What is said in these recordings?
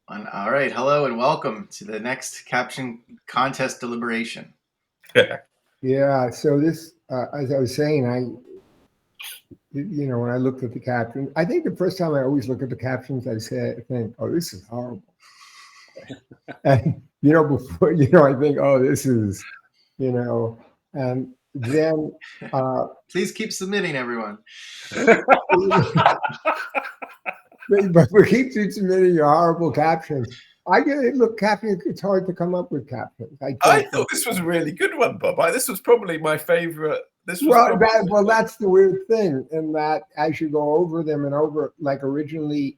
All right, hello and welcome to the next Caption contest deliberation. Yeah. So this, as I was saying, when I looked at the caption, I think the first time I always look at the captions, I think, oh, this is horrible. And before I think, oh, this is, and then. Please keep submitting, everyone. But we keep submitting your horrible captions. I get it. Look, captions. It's hard to come up with captions. I thought this was a really good one, Bob. This was probably my favorite. That's the weird thing, in that as you go over them and over, like originally,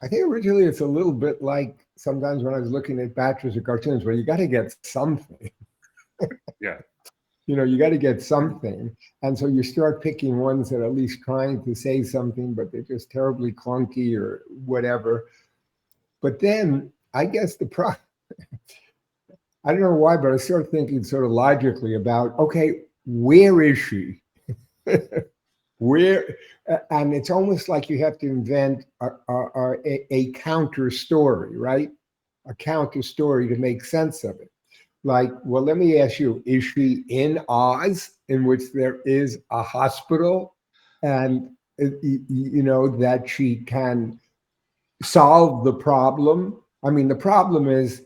I think originally it's a little bit like sometimes when I was looking at batches of cartoons, where you got to get something. Yeah. You got to get something. And so you start picking ones that are at least trying to say something, but they're just terribly clunky or whatever. But then I guess I don't know why, but I started thinking sort of logically about, okay, where is she? Where? And it's almost like you have to invent a counter story, right? A counter story to make sense of it. Like, well, let me ask you, is she in Oz, in which there is a hospital, and that she can solve the problem? I mean, the problem is,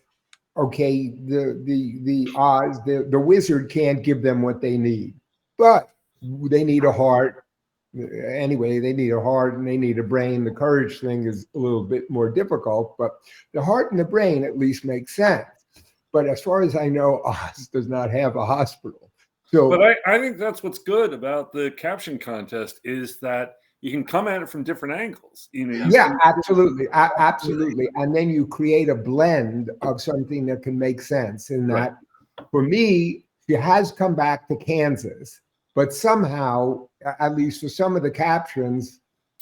okay, the Oz, the wizard can't give them what they need, but they need a heart. Anyway, they need a heart and they need a brain. The courage thing is a little bit more difficult, but the heart and the brain at least make sense. But as far as I know, Oz does not have a hospital. So, but I think that's what's good about the caption contest is that you can come at it from different angles. Absolutely. And then you create a blend of something that can make sense. In that, for me, she has come back to Kansas, but somehow, at least for some of the captions,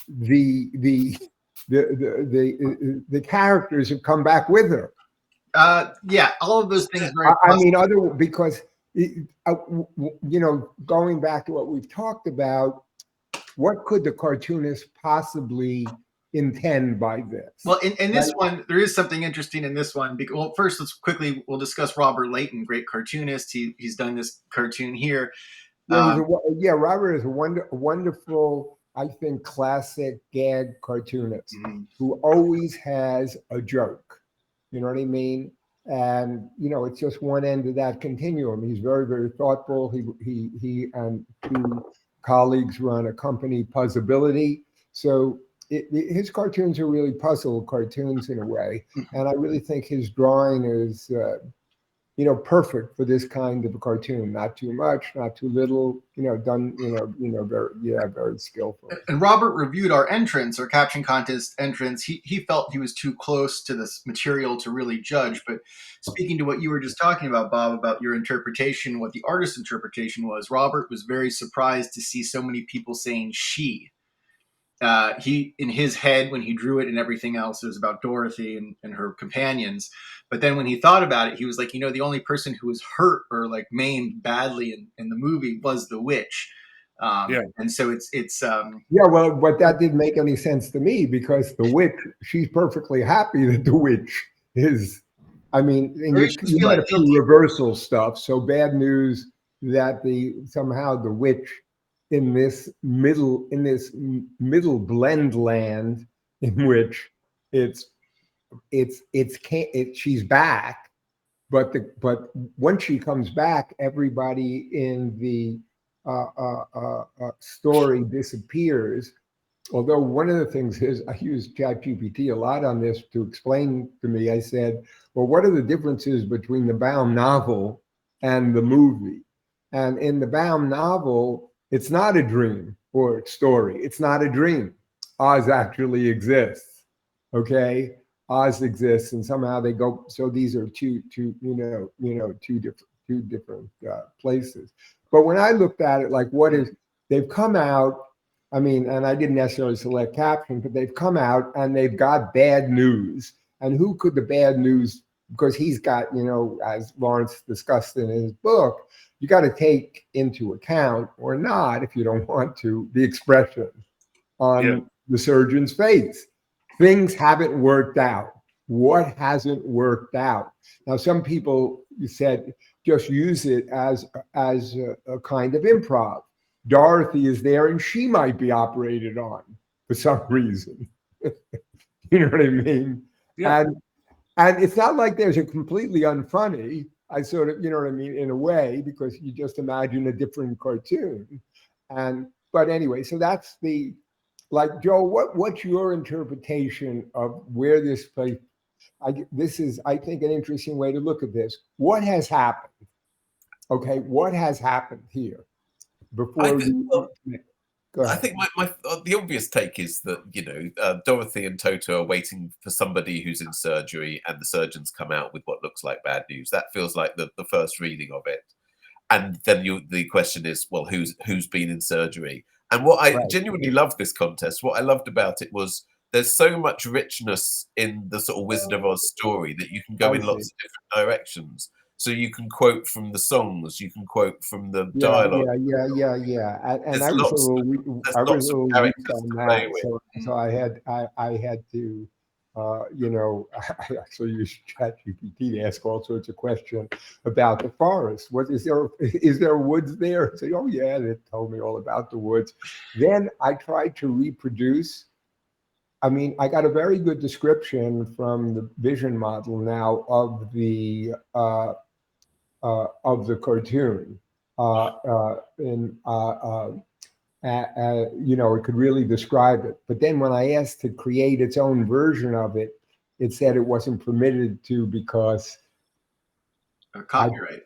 the characters have come back with her. All of those things. Because going back to what we've talked about, what could the cartoonist possibly intend by this? Well, in this one, there is something interesting in this one. Well, first, we'll discuss Robert Leighton, great cartoonist. He's done this cartoon here. Robert is a wonderful, I think, classic gag cartoonist who always has a joke. You know what I mean? And it's just one end of that continuum. He's very, very thoughtful. He and two colleagues run a company, Puzzability. So his cartoons are really puzzle cartoons in a way. And I really think his drawing is, perfect for this kind of a cartoon. Not too much, not too little. Done. Very skillful. And Robert reviewed our entrance, our caption contest entrance. He felt he was too close to this material to really judge. But speaking to what you were just talking about, Bob, about your interpretation, what the artist's interpretation was, Robert was very surprised to see so many people saying she. He, in his head, when he drew it and everything else, it was about Dorothy and her companions. But then when he thought about it, he was like, the only person who was hurt or like maimed badly in the movie was the witch. And so it's well, but that didn't make any sense to me, because the witch, she's perfectly happy that the witch is, I mean, you had a few reversal stuff. So bad news that somehow the witch in this middle blend land, in which she's back, but once she comes back, everybody in the story disappears. Although one of the things is, I use ChatGPT a lot on this to explain to me. I said, well, what are the differences between the Baum novel and the movie? And in the Baum novel, it's not a dream or story. It's not a dream. Oz actually exists. Okay, Oz exists, and somehow they go. So these are two different places. But when I looked at it, like, they've come out. I mean, and I didn't necessarily select Caption, but they've come out and they've got bad news. And who could the bad news? Because he's got, as Lawrence discussed in his book, you got to take into account, or not, if you don't want to, the expression on the surgeon's face. Things haven't worked out. what hasn't worked out. Now, some people said just use it as a kind of improv. Dorothy is there, and she might be operated on for some reason. You know what I mean? Yeah. And it's not like there's a completely unfunny. I sort of, you know what I mean, in a way, because you just imagine a different cartoon. But anyway, so that's the, like, Joe, what's your interpretation of where this place? This is, I think, an interesting way to look at this. What has happened? Okay, what has happened here before Well, go I ahead. think the obvious take is that, you know, Dorothy and Toto are waiting for somebody who's in surgery, and the surgeons come out with what looks like bad news. That feels like the first reading of it. And then the question is, well, who's been in surgery? And what I Right. genuinely loved this contest, what I loved about it was there's so much richness in the sort of Wizard of Oz story that you can go I in see. lots of different directions. So you can quote from the songs, you can quote from the Yeah, dialogue. And There's I was a lots of little, there's I was lots a of little weak characters on to play that, with. so I had to, you know, I actually used ChatGPT to ask all sorts of questions about the forest. What is there woods there? I said, oh yeah, they told me all about the woods. Then I tried to reproduce. I mean, I got a very good description from the vision model now of the cartoon. You know, it could really describe it. But then when I asked to create its own version of it, it said it wasn't permitted to because copyright.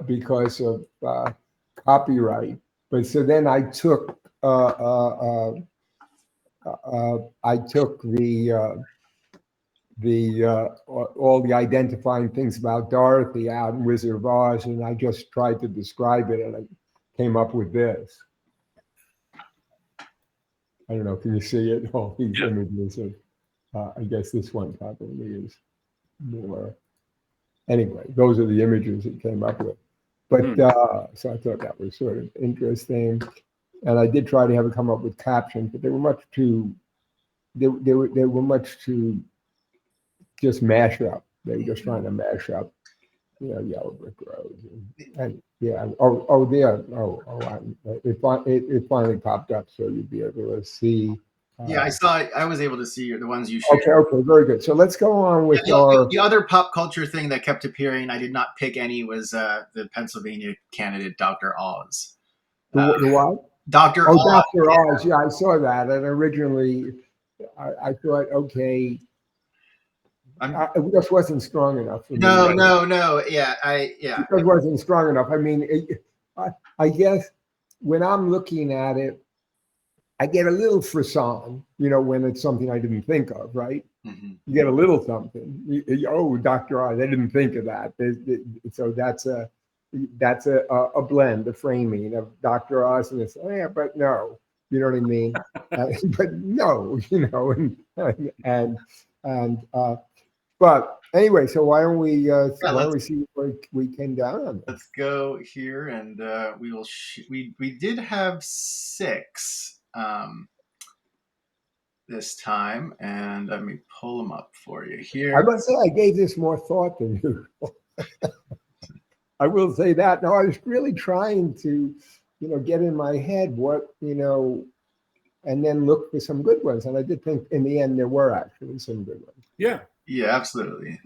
because of copyright. But so then I took all the identifying things about Dorothy out in Wizard of Oz, and I just tried to describe it, and I came up with this. I don't know. Can you see it? All these images of, I guess this one probably is more. Anyway, those are the images it came up with. But so I thought that was sort of interesting, and I did try to have it come up with captions, but they were much too. They were much too just mash up. They were just trying to mash up, you know, Yellow Brick Road. And yeah, it finally popped up, so you'd be able to see. Yeah, I saw it. I was able to see the ones you shared. Okay, very good. So let's go on with the other pop culture thing that kept appearing. I did not pick any. Was the Pennsylvania candidate Dr. Oz? The what? Dr. Oh, Oz. Dr. Oz. Yeah, I saw that, and originally I thought, okay. It just wasn't strong enough for me. No. Yeah, It just wasn't strong enough. I mean, I guess when I'm looking at it, I get a little frisson, you know, when it's something I didn't think of, right? Mm-hmm. You get a little something. Oh, Dr. Oz, I didn't think of that. So that's a blend, a framing of Dr. Oz, and it's, oh yeah, but no, you know what I mean? But no, you know, but anyway, so why don't we see what we came down on this? Let's go here, and we will. We did have 6 this time, and let me pull them up for you here. I must say I gave this more thought than usual. I will say that. No, I was really trying to, you know, get in my head what, you know, and then look for some good ones. And I did think in the end there were actually some good ones. Yeah. Yeah, absolutely.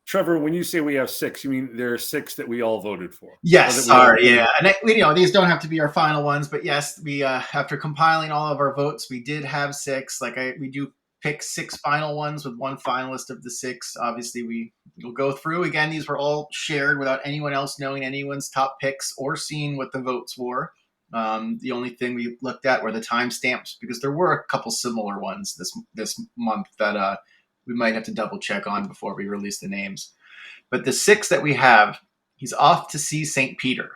Trevor, when you say we have 6, you mean there are 6 that we all voted for? Yes, sorry, yeah. And we, you know, these don't have to be our final ones, but yes, we after compiling all of our votes, we did have 6. We do pick 6 final ones with one finalist of the 6. Obviously, we'll go through again. These were all shared without anyone else knowing anyone's top picks or seeing what the votes were. The only thing we looked at were the timestamps, because there were a couple similar ones this month that we might have to double check on before we release the names. But the 6 that we have, he's off to see St. Peter.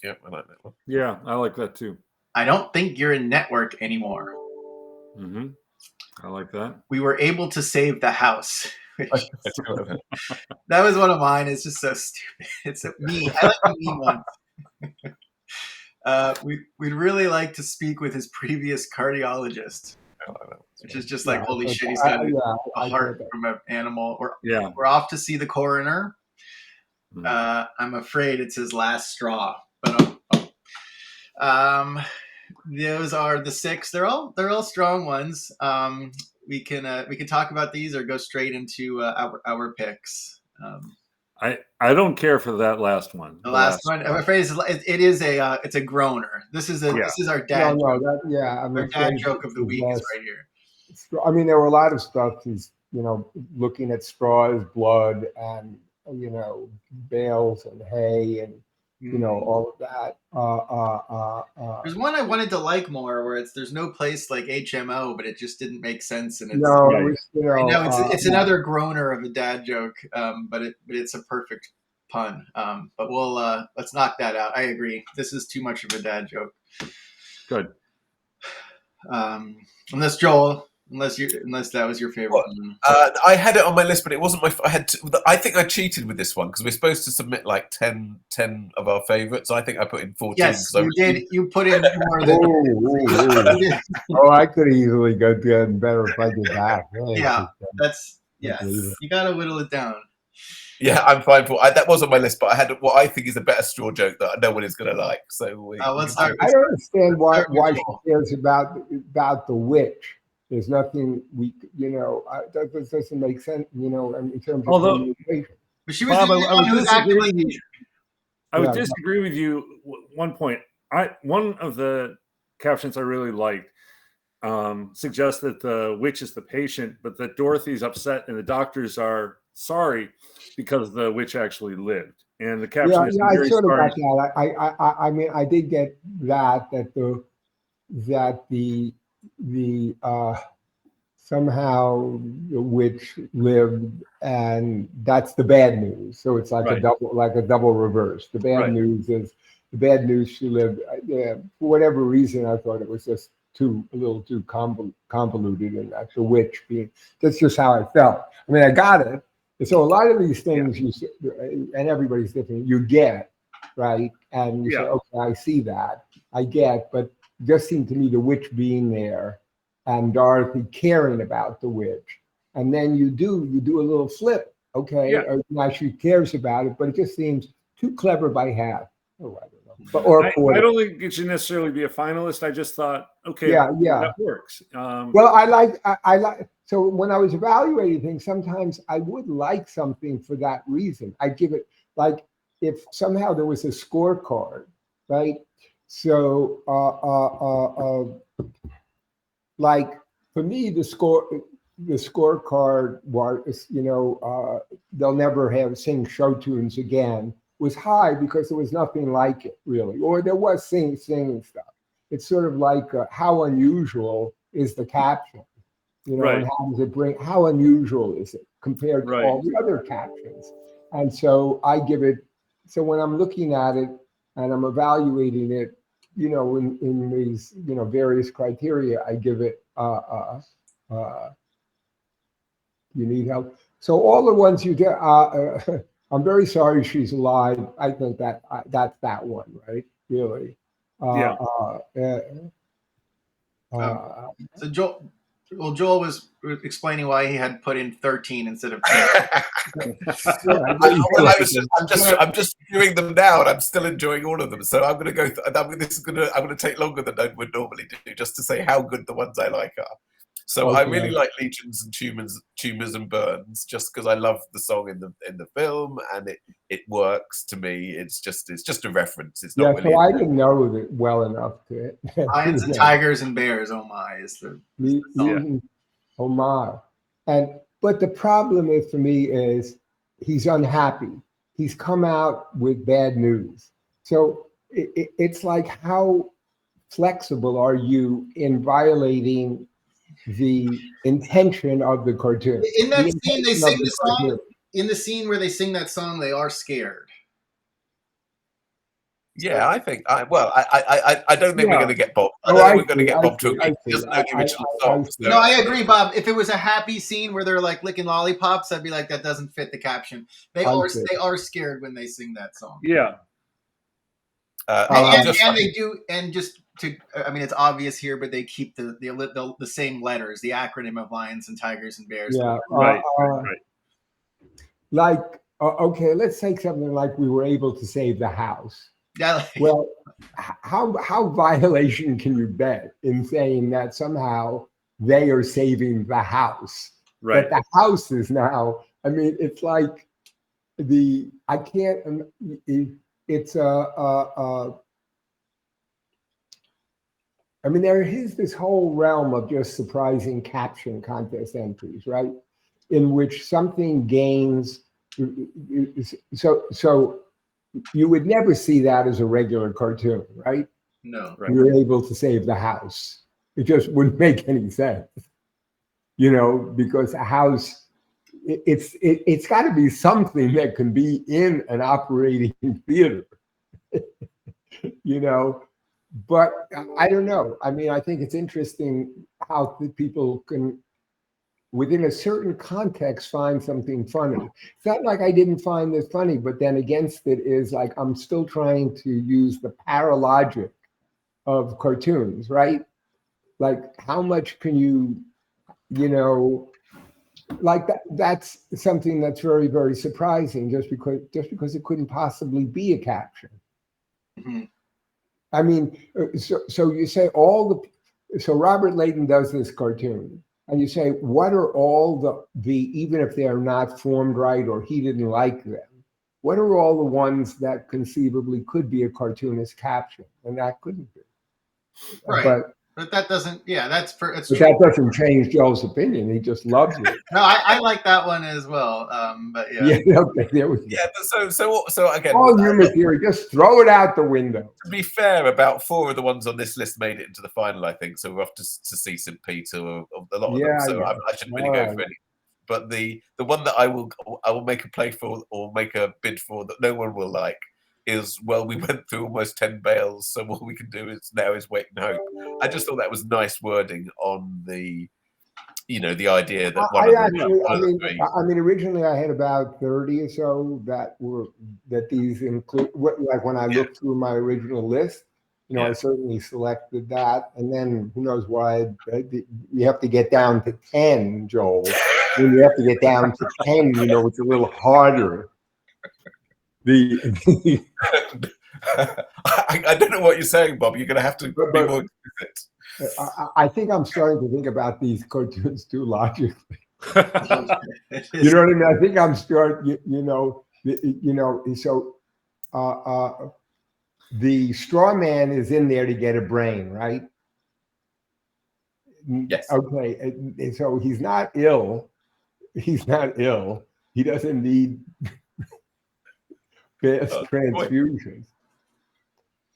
Yeah, I like that one. Yeah, I like that too. I don't think you're in network anymore. Mm-hmm. I like that. We were able to save the house. That was one of mine. It's just so stupid. It's me. I like the mean one. We'd really like to speak with his previous cardiologist. which is just like, Yeah, holy but shit, he's got I a heart get that. from an animal. Yeah. We're off to see the coroner. Mm. I'm afraid it's his last straw, but those are the 6. They're all strong ones. We can talk about these or go straight into our picks. I don't care for that last one. The last one, I'm afraid it's a groaner. This is our dad joke. I'm Our dad afraid joke of the week is right here. I mean, there were a lot of stuff. He's, looking at straws, blood, and, bales and hay and, all of that. There's one I wanted to like more where there's no place like HMO, but it just didn't make sense. And it's, no, Right. it was, I know it's another groaner of a dad joke, but it's a perfect pun. But we'll let's knock that out. I agree. This is too much of a dad joke. Good. Unless Joel, unless that was your favorite one. I had it on my list, but it wasn't my. I think I cheated with this one because we're supposed to submit like 10 of our favorites. I think I put in 14. Yes, you did. You put in more than. Oh, I could easily go better if I did that. Yeah, you got to whittle it down. Yeah, I'm fine for that. Was on my list, but I had what I think is a better straw joke that no one is going to like. So let's start. I don't understand why she cares about the witch. There's nothing that doesn't make sense, in terms of communication. But she was the one who was actively. I would disagree with you. One point, one of the captions I really liked suggests that the witch is the patient, but that Dorothy's upset and the doctors are sorry because the witch actually lived. And the caption is I sort of got that. I mean, I did get that the somehow the witch lived, and that's the bad news. So it's like a double reverse. The bad news is she lived. For whatever reason, I thought it was just a little too convoluted, and that the witch being. That's just how I felt. I mean, I got it. So a lot of these things and everybody's different. You get right, and you say, okay, I see that, I get, but it just seemed to me the witch being there and Dorothy caring about the witch, and then you do a little flip, okay? Now she cares about it, but it just seems too clever by half. Oh, I don't know. I don't think it should necessarily be a finalist. I just thought, okay, that works. Well, I like. So when I was evaluating things, sometimes I would like something for that reason. I give it like if somehow there was a scorecard, right? So like for me, the scorecard was, they'll never sing show tunes again, was high because there was nothing like it really, or there was singing stuff. It's sort of like how unusual is the caption, and how does it how unusual is it compared to all the other captions? And so I give it. So when I'm looking at it and I'm evaluating it, in these, various criteria, I give it, you need help. So all the ones you get, I'm very sorry she's alive. I think that's that one, right? Really. So Joel was explaining why he had put in 13 instead of 10. I'm just viewing them now, and I'm still enjoying all of them. So I'm going to go. I'm going to take longer than I would normally do, just to say how good the ones I like are. So I really like Legions and Tumors and Burns, just because I love the song in the film, and it works to me. It's just a reference. It's not really. So I didn't know it well enough to. Lions and Tigers and Bears. Oh my! Is the song. Oh my! But the problem is for me is he's unhappy. He's come out with bad news. So it's like, how flexible are you in violating the intention of the cartoon? In that scene, they sing the song. In the scene where they sing that song, they are scared. Yeah, I think. I don't think we're going to get Bob. I don't think we're going to get Bob to agree. He doesn't know the original song. So. No, I agree, Bob. If it was a happy scene where they're like licking lollipops, I'd be like, that doesn't fit the caption. They are scared when they sing that song. Yeah. And they do, and just I mean, it's obvious here, but they keep the same letters, the acronym of lions and tigers and bears. Yeah. Right. Like, okay, let's take something like we were able to save the house. Yeah. Well, how violation can you bet in saying that somehow they are saving the house? Right. That the house is now. I mean, it's like I can't. It's I mean, there is this whole realm of just surprising caption contest entries, right? In which something gains. So you would never see that as a regular cartoon, right? No. Right. You're able to save the house. It just wouldn't make any sense, because a house, it's got to be something that can be in an operating theater, But I don't know. I mean, I think it's interesting how people can, within a certain context, find something funny. It's not like I didn't find this funny, but then against it is like I'm still trying to use the paralogic of cartoons, right? Like how much can you, like that's something that's very, very surprising just because it couldn't possibly be a caption. Mm-hmm. I mean, so you say so Robert Leighton does this cartoon, and you say, what are all the even if they're not formed right or he didn't like them, what are all the ones that conceivably could be a cartoonist caption? And that couldn't be. Right. But that doesn't, that's but that doesn't change Joel's opinion. He just loves it. No, I like that one as well. But yeah. Okay, there we go. Yeah, so again, all human theory, just throw it out the window. To be fair, about 4 of the ones on this list made it into the final, I think. So we're off to see St. Peter, or a lot of them. So I shouldn't really go for any. But the one that I will make a play for or make a bid for that no one will like is, well, we went through almost 10 bales, so all we can do is wait and hope. I just thought that was nice wording on the the idea that I mean, originally I had about 30 or so that these include. Like when I looked through my original list, I certainly selected that, and then who knows why you have to get down to 10, Joel. When you have to get down to 10, it's a little harder. I don't know what you're saying, Bob. You're going to have to be more explicit. I think I'm starting to think about these cartoons too logically. You know what I mean? I think I'm starting, so the straw man is in there to get a brain, right? Yes. Okay. So he's not ill. He's not ill. He doesn't need fast transfusions.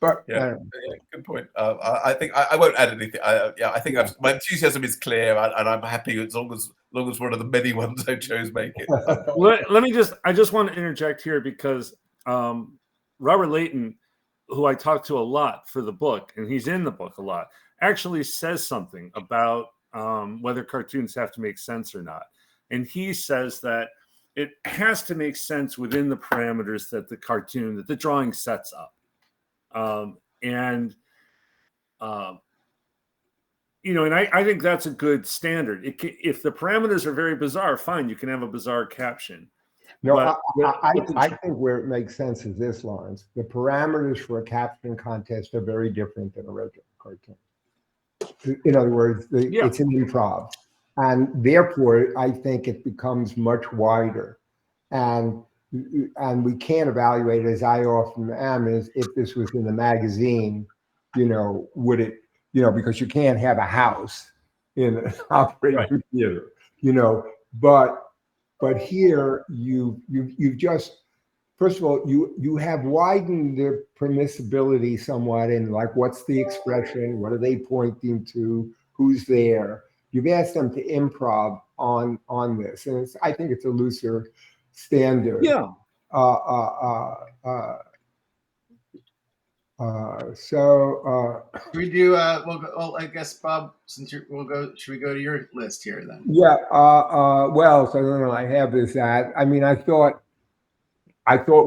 But good point. I think I won't add anything. I think my enthusiasm is clear, and I'm happy as long as one of the many ones I chose make it. I just want to interject here because Robert Leighton, who I talked to a lot for the book, and he's in the book a lot, actually says something about whether cartoons have to make sense or not. And he says that it has to make sense within the parameters that the drawing sets up. And I think that's a good standard. If the parameters are very bizarre, fine, you can have a bizarre caption. No, I think where it makes sense is this, Lawrence. The parameters for a caption contest are very different than a regular cartoon. In other words, it's an improv. And therefore, I think it becomes much wider. And we can't evaluate, as I often am, is if this was in a magazine, would it, because you can't have a house in an operating theater, but here you've just, first of all, you have widened the permissibility somewhat in like, what's the expression? What are they pointing to? Who's there? You've asked them to improv on this. And I think it's a looser standard. Yeah. We do. Well, I guess Bob, since should we go to your list here then? Yeah. Well, so I don't know. I have this. I mean, I thought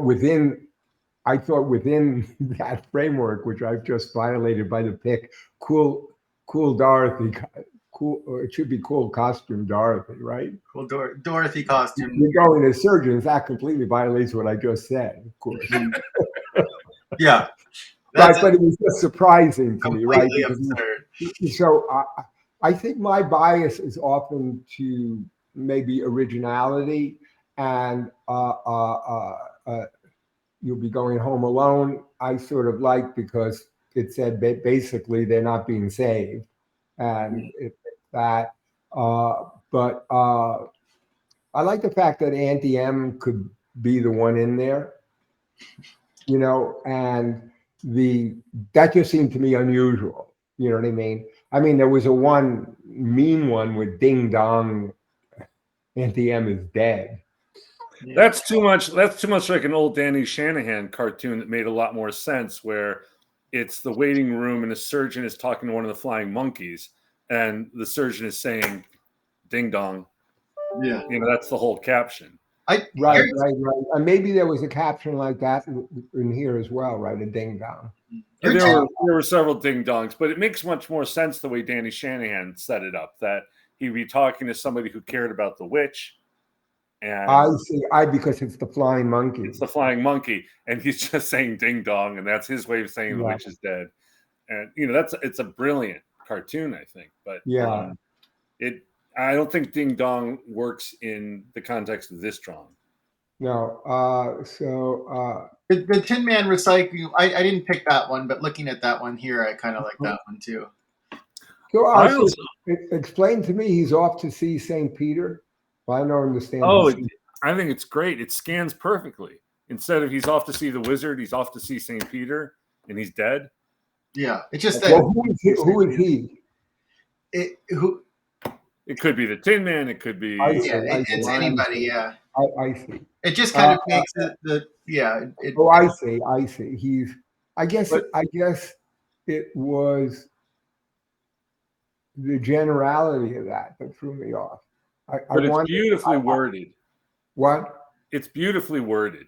within I thought within that framework, which I've just violated by the pick, cool Dorothy, cool. It should be cool costume Dorothy, right? Cool Dorothy costume. You're going as surgeons. That completely violates what I just said, of course. Yeah, Right, but it was just surprising to me, right? completely Because absurd. so I think my bias is often to maybe originality and you'll be going home alone. I sort of like because it said basically they're not being saved, and that. But I like the fact that Auntie M could be the one in there, you know, and that just seemed to me unusual. You know what I mean? I mean, there was a one mean one with Ding Dong, Auntie M is dead. Yeah. That's too much. That's too much like an old Danny Shanahan cartoon that made a lot more sense, where it's the waiting room and a surgeon is talking to one of the flying monkeys, and the surgeon is saying, "Ding dong." Yeah, you know, that's the whole caption. Right. And maybe there was a caption like that in here as well, right? A ding dong. There were several ding dongs, but it makes much more sense the way Danny Shanahan set it up, that he'd be talking to somebody who cared about the witch. And I see. Because it's the flying monkey. It's the flying monkey, and he's just saying ding dong, and that's his way of saying the witch is dead. And you know, it's a brilliant cartoon, I think. But I don't think ding dong works in the context of this drawing. No. The Tin Man recycling. I didn't pick that one, but looking at that one here, I kind of like that one too. So explain to me, he's off to see St. Peter. Well, I don't understand. I think it's great. It scans perfectly. Instead of he's off to see the wizard, he's off to see St. Peter, and he's dead. Yeah, it's just that. Well, who is he? It could be the Tin Man. It could be. It's anybody. Yeah, I see. It just kind of makes it. I see. He's. I guess it was the generality of that threw me off. But it's beautifully worded. What? It's beautifully worded,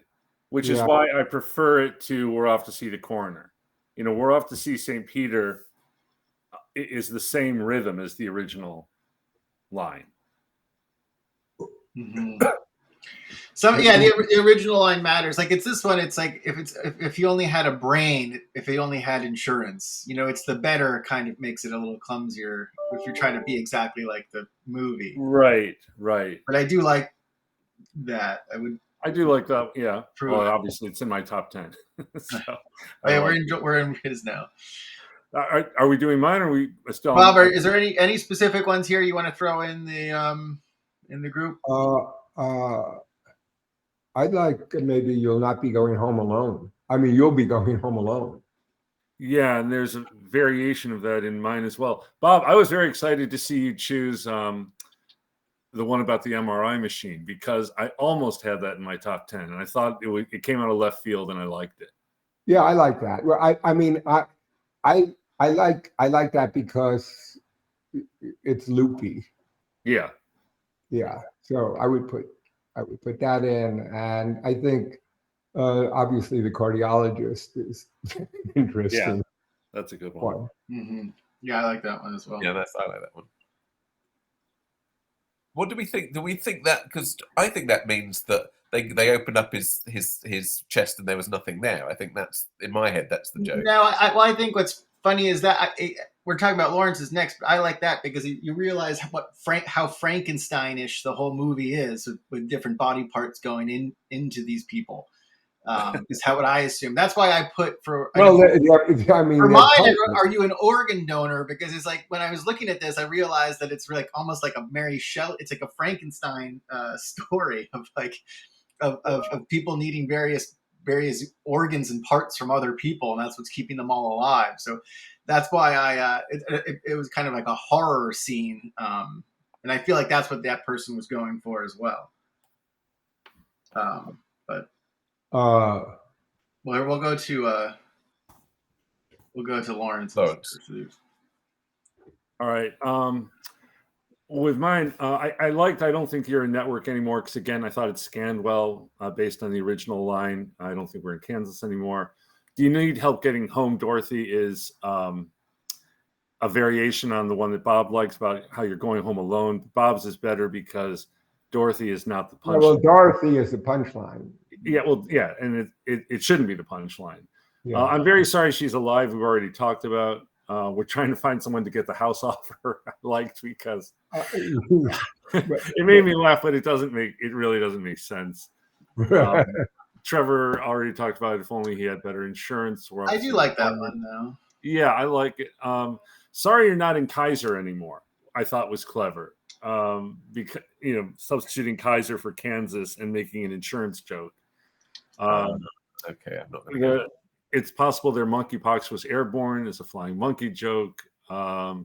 which is why I prefer it to "We're off to see the coroner." You know, "We're off to see St. Peter" is the same rhythm as the original line. Mm-hmm. The original line matters. Like it's this one. It's like if you only had a brain, if you only had insurance, you know, it's the better kind of makes it a little clumsier if you're trying to be exactly like the movie. Right. But I do like that. I do like that. Yeah. Well, obviously it's in my top 10. So, we're in his now. Are we doing mine? Or are we still? Bob, is there any specific ones here you want to throw in the group? I'd like maybe "You'll Not Be Going Home Alone." I mean, you'll be going home alone. Yeah, and there's a variation of that in mine as well. Bob, I was very excited to see you choose the one about the MRI machine, because I almost had that in my top 10, and I thought it came out of left field, and I liked it. Yeah, I like that. Well, I like that because it's loopy. Yeah. So I would put that in, and I think obviously the cardiologist is interesting. Yeah, that's a good one. Mm-hmm. Yeah, I like that one as well. Yeah, I like that one. What do we think? Do we think that, because I think that means that they opened up his chest and there was nothing there. I think that's, in my head, that's the joke. No, I think what's funny is that we're talking about Lawrence's next, but I like that because you realize how Frankenstein-ish the whole movie is, with different body parts going into these people. Is how what I assume. That's why I put for. Well, I mean, for mine, are you an organ donor? Because it's like when I was looking at this, I realized that it's like almost like a Mary Shelley. It's like a Frankenstein story of like of people needing various organs and parts from other people, and that's what's keeping them all alive. So that's why it was kind of like a horror scene, and I feel like that's what that person was going for as well. But we'll go to Lawrence. Lawrence. All right. With mine, I liked I Don't Think You're a Network Anymore, because again, I thought it scanned well based on the original line. I don't think we're in Kansas anymore. Do you need help getting home, Dorothy? Is a variation on the one that Bob likes about how you're going home alone. Bob's is better because Dorothy is not the punchline. Well, Dorothy is the punchline. Yeah, well, yeah, and it shouldn't be the punchline. Yeah. I'm very sorry she's alive. We've already talked about. We're trying to find someone to get the house off her. I liked, because it made me laugh, but it really doesn't make sense. Trevor already talked about it. If only he had better insurance. I do like that one though. Yeah, I like it. Sorry you're not in Kaiser anymore, I thought was clever. Because substituting Kaiser for Kansas and making an insurance joke. Okay, I'm not gonna it's possible their monkeypox was airborne as a flying monkey joke. I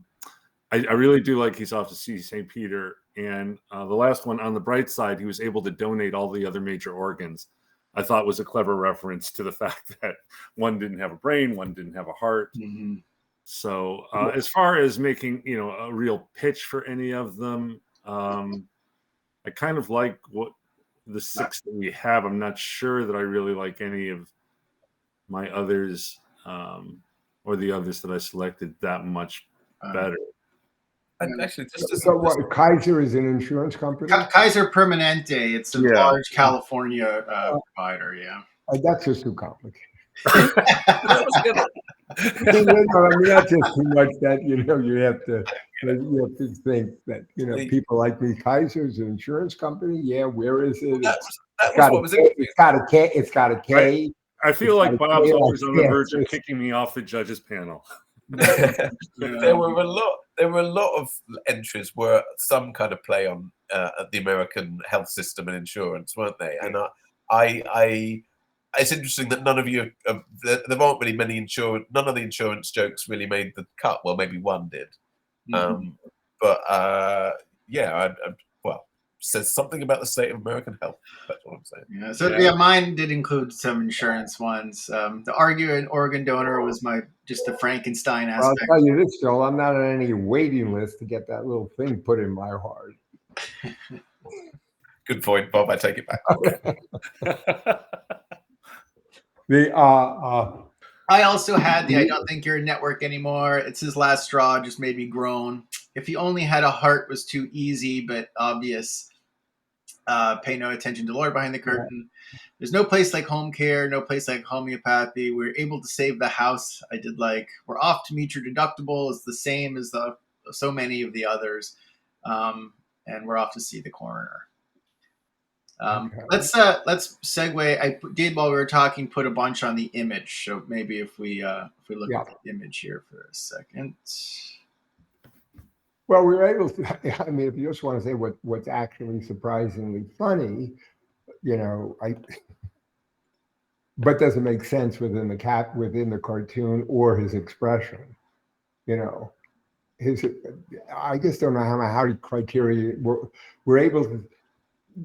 really do like he's off to see St. Peter. And the last one, on the bright side, he was able to donate all the other major organs. I thought was a clever reference to the fact that one didn't have a brain, one didn't have a heart. Mm-hmm. So as far as making, a real pitch for any of them, I kind of like what the 6 that we have. I'm not sure that I really like any of my others or the others that I selected that much better. And actually, so what? Kaiser is an insurance company. Kaiser Permanente. It's a large California provider. Yeah, that's just too complicated. That's just too much. That you have to think that people like me. Kaiser's an insurance company. Yeah, where is it? It's got a K. I feel like Bob's always on the verge of kicking me off the judges panel. There were a lot of entries where some kind of play on the American health system and insurance, weren't they? And I it's interesting that none of you there aren't really many none of the insurance jokes really made the cut. Well, maybe one did. Mm-hmm. Says something about the state of American health. That's what I'm saying. Yeah. So mine did include some insurance ones. The arguing organ donor was just the Frankenstein aspect. Well, I'll tell you this, Joel. I'm not on any waiting list to get that little thing put in my heart. Good point, Bob. I take it back. I also had the I Don't Think You're a Network Anymore. It's his last straw, just made me groan. If he only had a heart was too easy but obvious. Pay no attention to Lord behind the curtain. There's no place like home care, no place like homeopathy. We're able to save the house. I did like. We're off to meet your deductible. It's the same as so many of the others. And we're off to see the coroner. Let's segue. I did, while we were talking, put a bunch on the image. So maybe if we look at the image here for a second. Well, we were able to. I mean, if you just want to say what's actually surprisingly funny, but doesn't make sense within the cartoon or his expression. I just don't know how the criteria we're able to.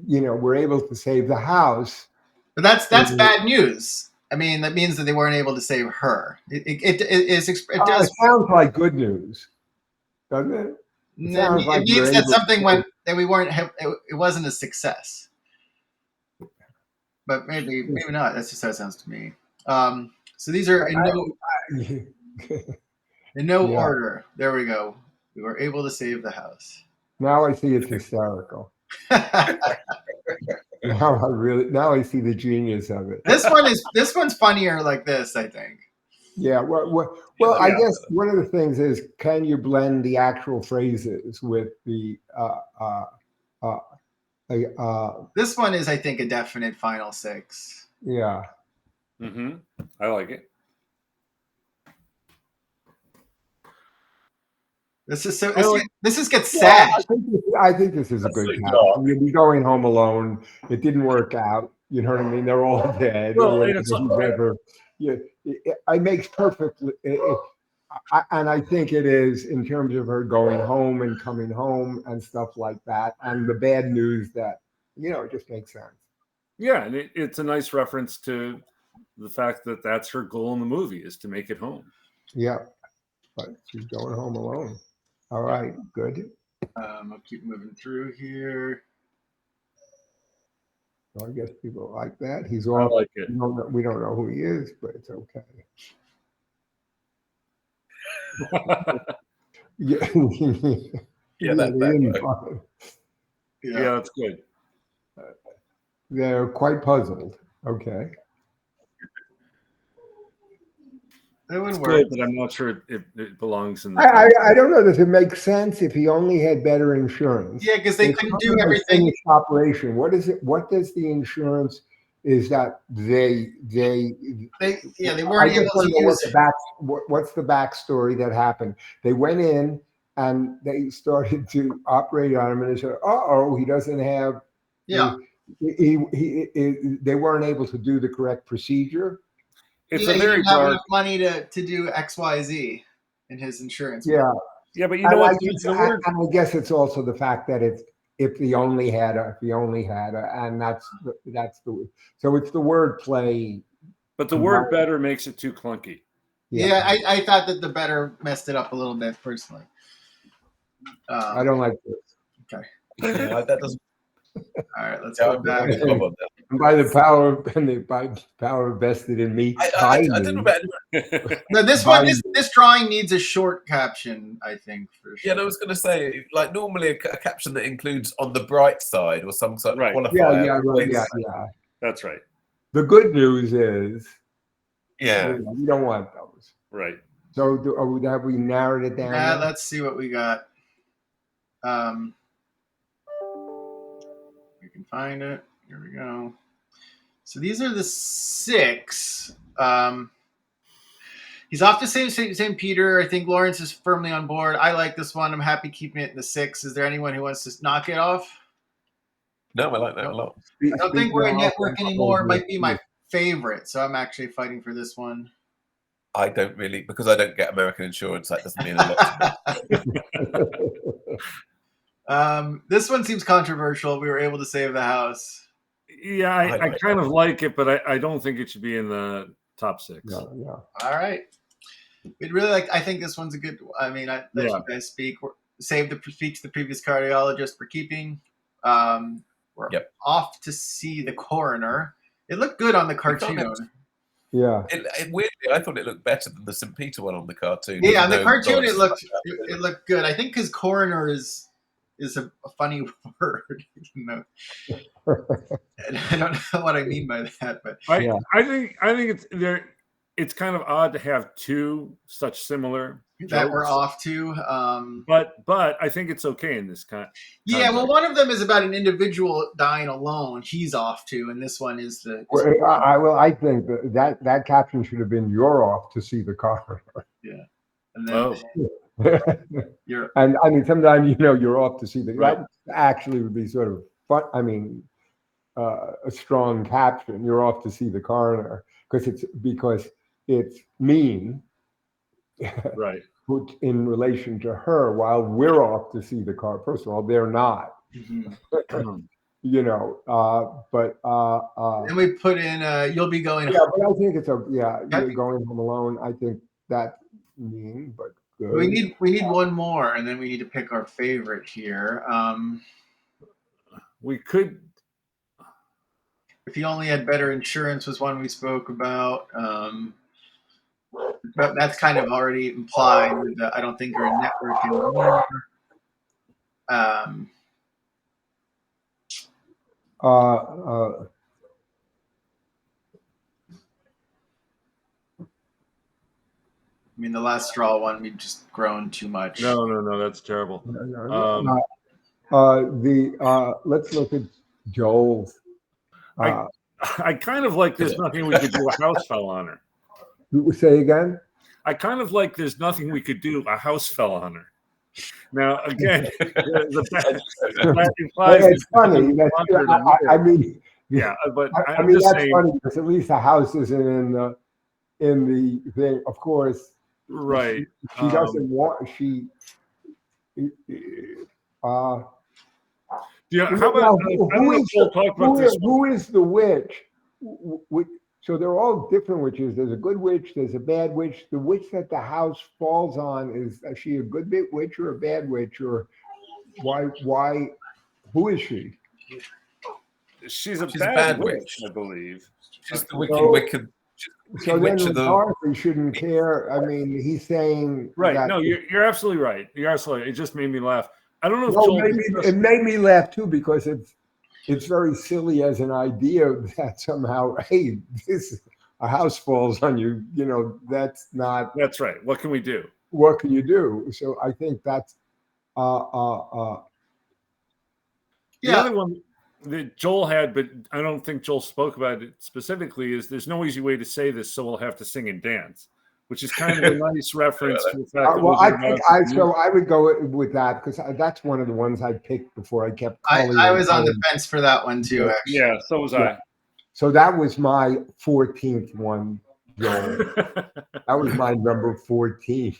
We're able to save the house. But that's bad news. I mean, that means that they weren't able to save her. It does sound like good news, doesn't it? It means that something that we weren't. It wasn't a success. But maybe not. That's just how it sounds to me. So these are in no order. There we go. We were able to save the house. Now I see it's hysterical. Now I see the genius of it. This one's funnier like this, I think. Yeah. Well, I guess one of the things is, can you blend the actual phrases with the this one is, I think, a definite final 6. Yeah. Mm-hmm. I like it. This gets sad. I think this is a good time. You'll be going home alone. It didn't work out. You know what I mean? They're all dead. Well, it makes perfect. And I think it is, in terms of her going home and coming home and stuff like that, and the bad news that it just makes sense. Yeah, and it's a nice reference to the fact that that's her goal in the movie, is to make it home. Yeah, but she's going home alone. All right, good. I'll keep moving through here. So I guess people like that. He's I off. like it. We don't know who he is, but it's okay. Yeah, Yeah, that's good. They're quite puzzled. Okay. That would It's work. good, but I'm not sure if it belongs in the. I don't know. Does it make sense if he only had better insurance? Yeah, because they couldn't do everything. Finished operation. What is it? What does the insurance? Is that they weren't able to use. What's the backstory that happened? They went in and they started to operate on him, and they said, "Oh, he doesn't have." Yeah. They weren't able to do the correct procedure. It's he a very didn't have dark. enough money to do XYZ in his insurance. Yeah. Yeah, but you know what? I guess it's also the fact that it's if he only had a, and that's the so it's the word play. But the word better makes it too clunky. Yeah, I thought that the better messed it up a little bit personally. I don't like this. Okay. Yeah, that doesn't. All right, let's go back. And by the power vested in me, I don't know about No, this drawing needs a short caption, I think, for sure. Yeah, I was going to say, like normally a caption that includes on the bright side or some sort of qualifier. Yeah. That's right. The good news is, we don't want those. Right. So have we narrowed it down? Yeah, let's see what we got. We can find it. Here we go. So these are the 6. He's off to St. Peter. I think Lawrence is firmly on board. I like this one. I'm happy keeping it in the 6. Is there anyone who wants to knock it off? No, I like that a lot. I don't think we're a network anymore. It might be my favorite. So I'm actually fighting for this one. I don't really, because I don't get American insurance. That doesn't mean a lot to me. This one seems controversial. We were able to save the house. Yeah, I kind of like it, but I don't think it should be in the top 6. Yeah. All right. We'd really like. I think this one's a good. I mean, let you guys speak. Speak to the previous cardiologist for keeping. We're off to see the coroner. It looked good on the cartoon. Yeah. Weirdly, I thought it looked better than the St. Peter one on the cartoon. Yeah, on the cartoon it looked good. I think because coroner is a funny word. You know? And I don't know what I mean by that, but I think it's there. It's kind of odd to have 2 such similar that jokes. we're off to. But I think it's okay in this kind. Yeah, well, one of them is about an individual dying alone. He's off to, and this one is the. I think that caption should have been "You're off to see the coroner." Yeah, and then you're. And I mean, sometimes you're off to see the. Right. That actually would be sort of fun. I mean, a strong caption. You're off to see the coroner because it's mean. Right. Put in relation to her while we're off to see the car. First of all, they're not. Mm-hmm. But then we put in you'll be going home. But I think it's you're going home alone. I think that's mean, but good. We need one more, and then we need to pick our favorite here. We could. If he only had better insurance was one we spoke about. But that's kind of already implied. I don't think you're a network anymore. I mean, the last straw one, we've just grown too much. No, that's terrible. Let's look at Joel's. I kind of like there's nothing we could do. A house fell on her. Say again? I kind of like there's nothing we could do. A house fell on her. Now, again, that implies it's funny. I mean, but I mean that's saying, funny because at least the house isn't in the thing. Of course, right? She doesn't want. She. How about who is the witch? So they're all different witches. There's a good witch. There's a bad witch. The witch that the house falls on is she a good witch or a bad witch? Or Why? Who is she? She's a She's bad witch, I believe. She's the So- wicked So then witch of the. Dorothy shouldn't care. I mean, he's saying Right. that. No, you're absolutely right. You're absolutely right. It just made me laugh. I don't know if No, Joel. it made me laugh too, because it's very silly as an idea that somehow, hey, a house falls on you. You know, that's not. That's right. What can we do? What can you do? So I think that's. The Yeah. other one that Joel had, but I don't think Joel spoke about it specifically, is there's no easy way to say this, so we'll have to sing and dance, which is kind of a nice reference to the fact that Well, I we'll think so I would go with that, because that's one of the ones I picked before I kept calling. I was on the fence for that one too, actually. Yeah, so was I. So that was my 14th one, Joel. That was my number 14.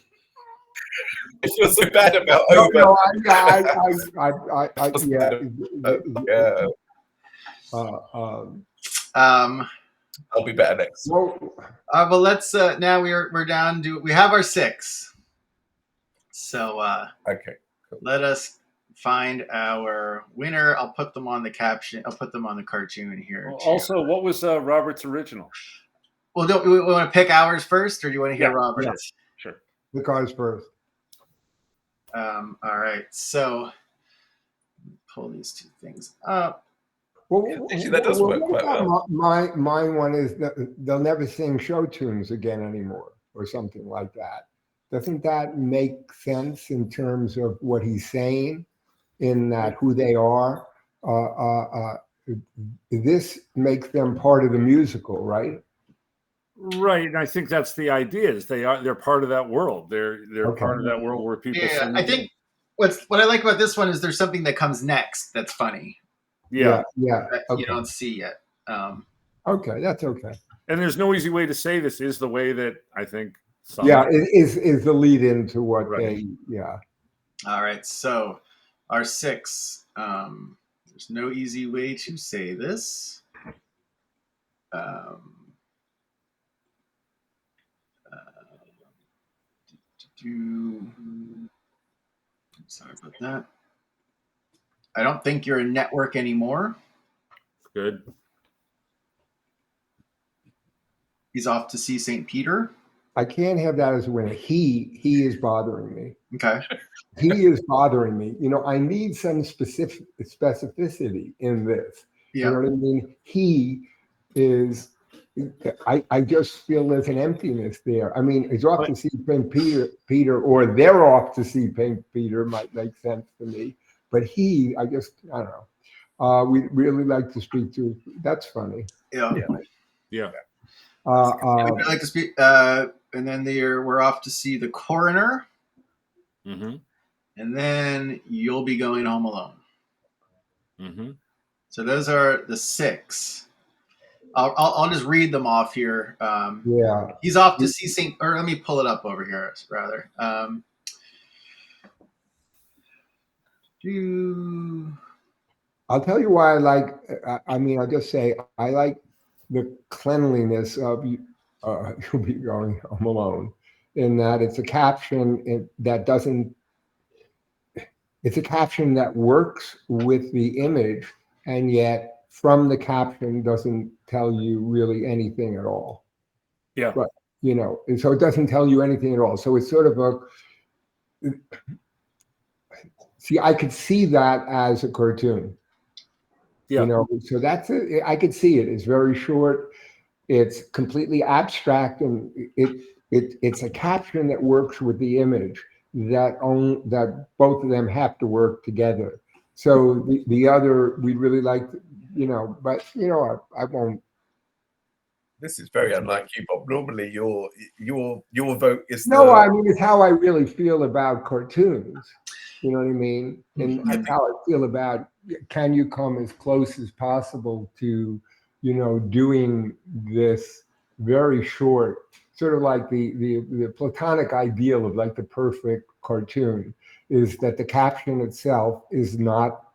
I feel so bad about No, over. no, Yeah, I'll be better next. well, well, let's now we're down to, we have our 6. So Okay. let us find our winner. I'll put them on the caption. I'll put them on the cartoon here. Well, too. also, what was Robert's original? Well, do we want to pick ours first, or do you want to hear Yeah, Robert's? yeah. Sure. the cars first. All right. So pull these 2 things up. Well, Actually, that does work what quite about my one is that they'll never sing show tunes again anymore, or something like that. Doesn't that make sense in terms of what he's saying, in that who they are? This makes them part of the musical, right? Right, and I think that's the idea. Is they're part of that world. They're Okay. part of that world where people. Yeah, sing. I think what I like about this one is there's something that comes next that's funny Yeah. that Okay. you don't see yet. Okay, that's okay. And there's no easy way to say this is the way that I think. Yeah, it is the lead into what Right. they. Yeah. All right. So our 6. There's no easy way to say this. Sorry about that. I don't think you're a network anymore. Good. He's off to see St. Peter. I can't have that as a winner. He is bothering me. Okay. He is bothering me. You know, I need some specificity in this. Yeah. You know what I mean? He is. I just feel there's an emptiness there. I mean, he's off to see St. Peter, or they're off to see St. Peter, might make sense to me. But I don't know. We really like to speak to. That's funny. Yeah. Yeah. I'd like to speak. And then we're off to see the coroner. Mm-hmm. And then you'll be going home alone. Mm-hmm. So those are the 6. I'll just read them off here. Yeah. He's off to see or let me pull it up over here, rather. I'll tell you why I like. I mean, I'll just say I like the cleanliness of you'll be going home alone, in that it's a caption that doesn't. It's a caption that works with the image, and yet from the caption doesn't tell you really anything at all. Yeah. But and so it doesn't tell you anything at all. So it's sort of a. See, I could see that as a cartoon. Yeah. So that's it. I could see it. It's very short. It's completely abstract, and it's a caption that works with the image. That both of them have to work together. So the other we really like, but I won't. This is very unlike you, Bob. Normally, your vote is No. I mean, it's how I really feel about cartoons. You know what I mean? And that's how I feel about. Can you come as close as possible to, doing this very short, sort of like the platonic ideal of like the perfect cartoon, is that the caption itself is not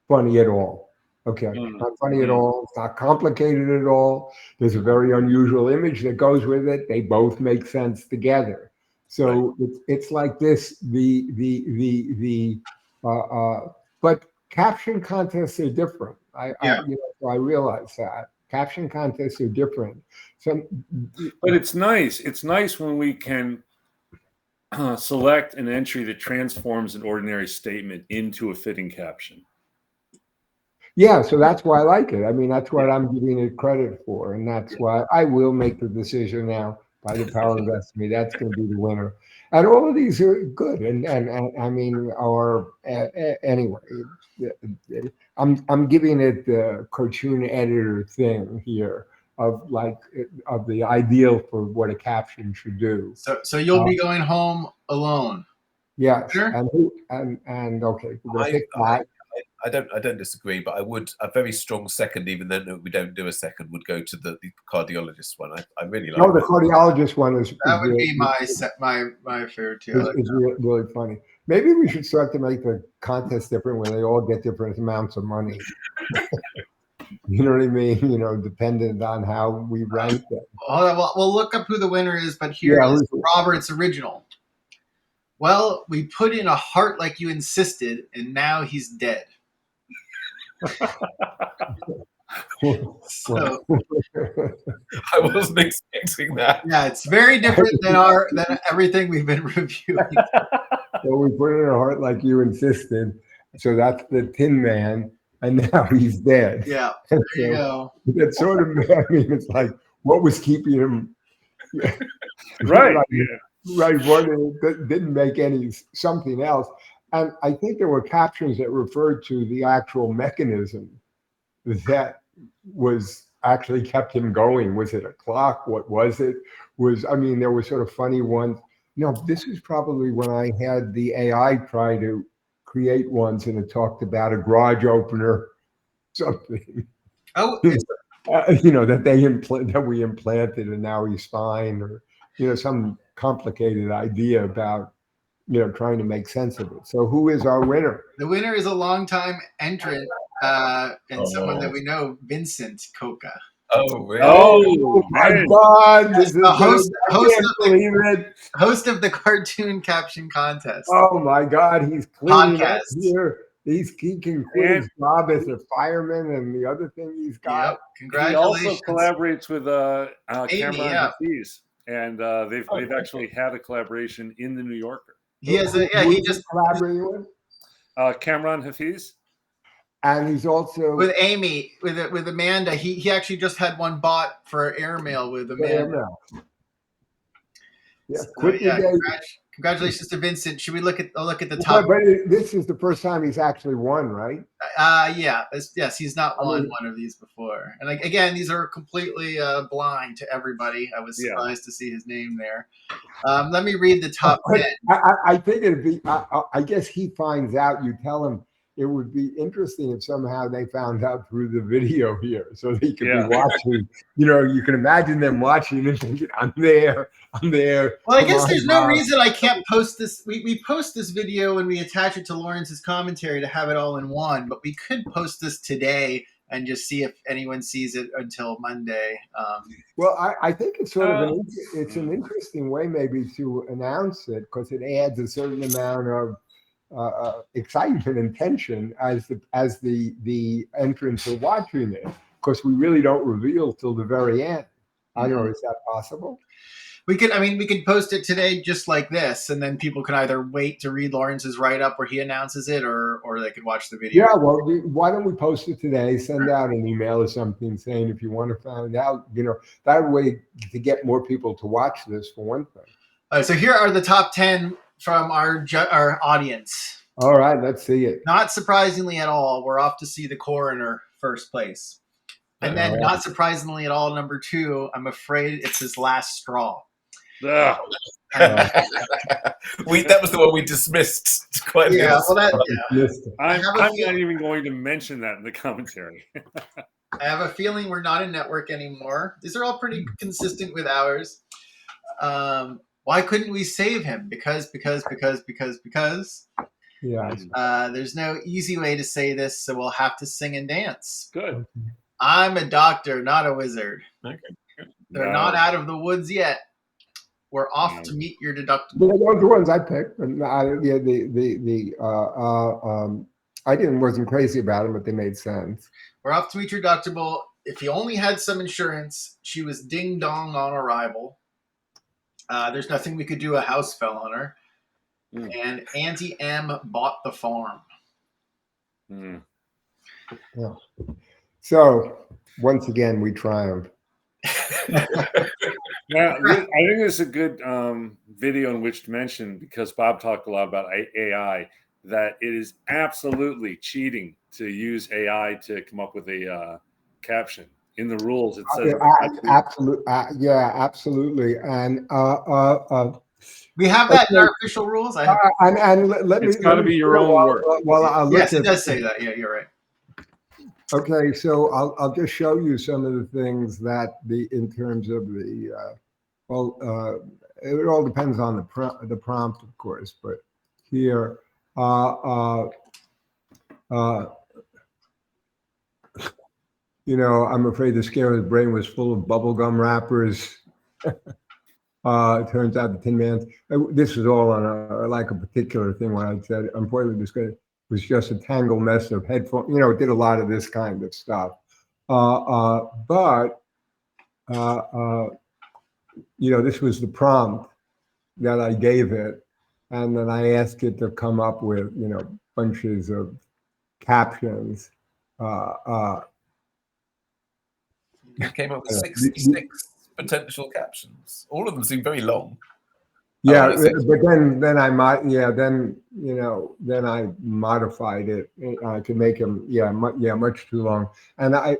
funny at all. Okay, not funny at all. It's not complicated at all. There's a very unusual image that goes with it. They both make sense together. So it's like this. The But caption contests are different. Yeah. So I realize that caption contests are different. But it's nice. It's nice when we can select an entry that transforms an ordinary statement into a fitting caption. Yeah, so that's why I like it. I mean, that's what I'm giving it credit for, and that's why I will make the decision now by the power of destiny. That's going to be the winner, and all of these are good. And I mean, anyway, I'm giving it the cartoon editor thing here of the ideal for what a caption should do. So you'll be going home alone. Yes, Sure. and okay, we're gonna pick that. I don't disagree, but I would a very strong second, even though we don't do a second, would go to the cardiologist one. I really like. No, the cardiologist one is That would really, be my favorite too. Is really funny. Maybe we should start to make the contest different when they all get different amounts of money. You know what I mean? You know, dependent on how we rank them. We'll look up who the winner is, but here is Robert's original. Well, we put in a heart like you insisted, and now he's dead. So, I wasn't expecting that. Yeah, it's very different than everything we've been reviewing. So we put in a heart like you insisted. So that's the Tin Man, and now he's dead. Yeah, there you go. That sort of, I mean, it's like what was keeping him right? Right, one that didn't make something else. And I think there were captions that referred to the actual mechanism that was actually kept him going. Was it a clock? What was it? There were sort of funny ones. This is probably when I had the AI try to create ones, and it talked about a garage opener, something. Oh, that we implanted, and now he's fine, or some complicated idea about trying to make sense of it. So who is our winner? The winner is a longtime entrant and someone that we know, Vincent Coca. Oh, really? Oh my God! This is the host of the cartoon caption contest. Oh my God! He's cleaning up here. He can quit his job as a fireman, and the other thing he's got. Yep. Congratulations! He also collaborates with Cameron Hafiz, and they've actually had a collaboration in the New Yorker. He just collaborating with Cameron Hafiz. And he's also with Amy, with Amanda. He actually just had one bought for airmail with Amanda. Yeah, congratulations to Vincent. Should we look at the top? But this is the first time he's actually won, right? Yes, he's not won one of these before. And again, these are completely blind to everybody. I was surprised to see his name there. Let me read the top 10. I think it'd be. I guess he finds out. You tell him. It would be interesting if somehow they found out through the video here, so they could be watching. You can imagine them watching and thinking, "I'm there." Well, I guess there's no reason I can't post this. We post this video and we attach it to Lawrence's commentary to have it all in one. But we could post this today and just see if anyone sees it until Monday. Well, I think it's sort of an interesting way maybe to announce it, because it adds a certain amount of excitement and tension as the entrants are watching it, because we really don't reveal till the very end. I don't know, is that possible? We could post it today just like this, and then people can either wait to read Lawrence's write-up where he announces it, or they could watch the video. Yeah, well, why don't we post it today? Send out an email or something saying if you want to find out, that way to get more people to watch this, for one thing. So here are the top 10 from our audience. All right, let's see it. Not surprisingly at all, we're off to see the coroner first place. And then not surprisingly at all, number 2, I'm afraid it's his last straw. That was the one we dismissed quite I'm not even going to mention that in the commentary. I have a feeling we're not a network anymore. These are all pretty consistent with ours. Why couldn't we save him? Because. Yeah. There's no easy way to say this, so we'll have to sing and dance. Good. I'm a doctor, not a wizard. Okay. They're not out of the woods yet. we're off to meet your deductible. Yeah, those are the ones I picked. But wasn't crazy about them, but they made sense. We're off to meet your deductible. If you only had some insurance, she was ding dong on arrival. There's nothing we could do. A house fell on her. And Auntie M bought the farm. Yeah. So once again, we triumphed. Now, I think this is a good video in which to mention, because Bob talked a lot about AI, that it is absolutely cheating to use AI to come up with a caption. In the rules, it says absolutely, absolutely, and we have that in our official rules. And let me. It's got to be your own work. Well, yes, it does say that. Yeah, you're right. Okay, so I'll just show you some of the things that in terms of the it all depends on the prompt, of course, but here I'm afraid the scare's brain was full of bubblegum wrappers. It turns out the Tin Man's. This was all on a particular thing when I said, unfortunately, this guy was just a tangled mess of headphones. It did a lot of this kind of stuff. But this was the prompt that I gave it, and then I asked it to come up with bunches of captions. You came up with 66 potential captions. All of them seem very long. Yeah, but then I might, then I modified it. I could make them, much too long. And I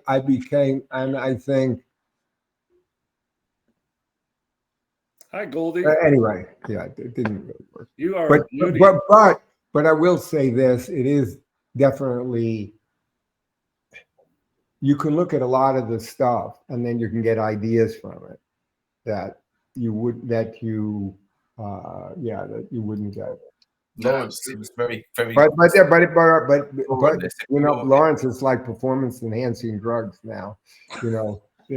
think. Hi, Goldie. Anyway, it didn't really work. You are, but I will say this: it is definitely. You can look at a lot of the stuff, and then you can get ideas from it that you wouldn't get. Lawrence seems very, very. But Lawrence is like performance enhancing drugs now. No, I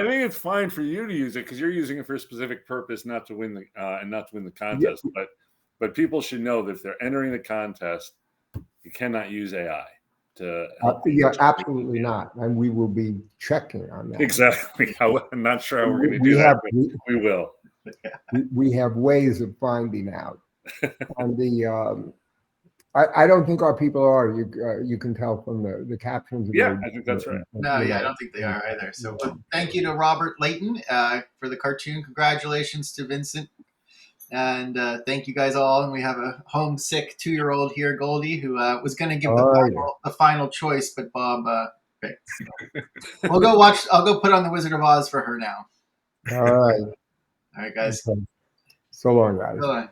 think it's fine for you to use it because you're using it for a specific purpose, not to win the contest. Yeah. But people should know that if they're entering the contest, you cannot use AI to. Absolutely not, and we will be checking on that. Exactly. I'm not sure how we're going to do that, but we will. We have ways of finding out. And I don't think our people are. You can tell from the captions. Yeah, I think that's right. No, I don't think they are either. So thank you to Robert Leighton for the cartoon. Congratulations to Vincent. And thank you guys all. And we have a homesick 2-year-old here, Goldie, who was going to give the final choice, but Bob picked. So. We'll go watch. I'll go put on the Wizard of Oz for her now. All right. All right, guys. So long, guys. So long.